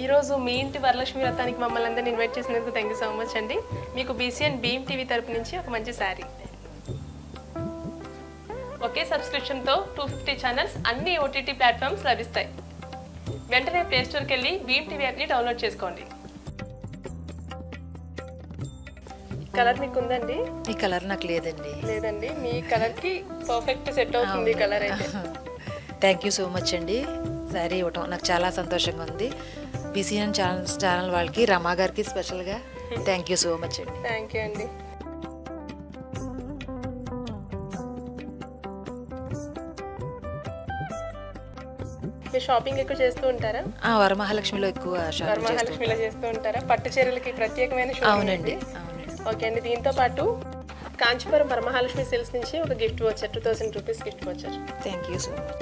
ఈరోజు మీ ఇంటి వరలక్ష్మి వ్రతానికి మమ్మల్ని అందరినీ ఇన్వైట్ చేసినందుకు థ్యాంక్ యూ సో మచ్ అండి. మీకు బీసీఎన్ భీమ్ టీవీ తరపు నుంచి ఒక మంచి శారీ. ఒకే సబ్స్క్రిప్షన్తో 250 ఛానల్స్ అన్ని ఓటీటీ ప్లాట్ఫామ్స్ లభిస్తాయి. వెంటనే ప్లే స్టోర్కి వెళ్ళి భీమ్ టీవీ యాప్ని డౌన్లోడ్ చేసుకోండి. కలర్ మీకు ఉందండి? ఈ కలర్ నాకు లేదండి. లేదండి, మీ కలర్కి పర్ఫెక్ట్ సెట్ అవుతుంది కలర్ అయితే. థ్యాంక్ యూ సో మచ్ అండి. శారీ ఇవ్వటం నాకు చాలా సంతోషంగా ఉంది. బీసీఎన్ ఛానల్ వాళ్ళకి, రమా గారికి స్పెషల్గా థ్యాంక్ యూ సో మచ్ అండి. థ్యాంక్ యూ అండి. మీరు షాపింగ్ ఎక్కువ చేస్తూ ఉంటారా? వరమహాలక్ష్మిలో ఎక్కువ షాపింగ్ వరమహాలక్ష్మిలో చేస్తూ ఉంటారా? పట్టు చీరలకి ప్రత్యేకమైన షాపింగ్. అవునండి. ఓకే అండి. దీంతో పాటు కాంచీపురం వరమహాలక్ష్మి సిల్క్స్ నుంచి ఒక గిఫ్ట్ వచ్చారు, 2000 రూపీస్ గిఫ్ట్ వచ్చారు. Thank you so much.